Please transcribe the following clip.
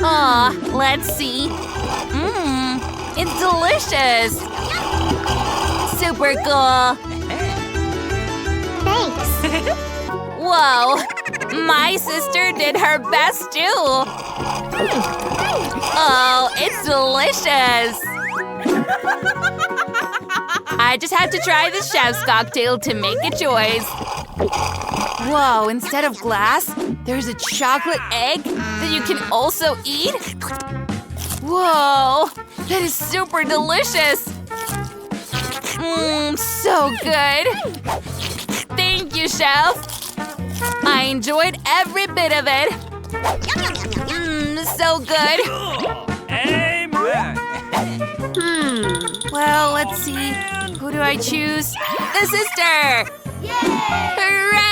Aw, let's see. Mmm, it's delicious. Super cool. Thanks. Whoa, my sister did her best too. Oh, it's delicious. I just had to try the chef's cocktail to make a choice. Whoa, instead of glass, there's a chocolate egg that you can also eat? Whoa, that is super delicious. Mmm, so good. Thank you, chef. I enjoyed every bit of it. Mmm, so good. Amen. Well, let's see. Who do I choose? The sister! Hooray!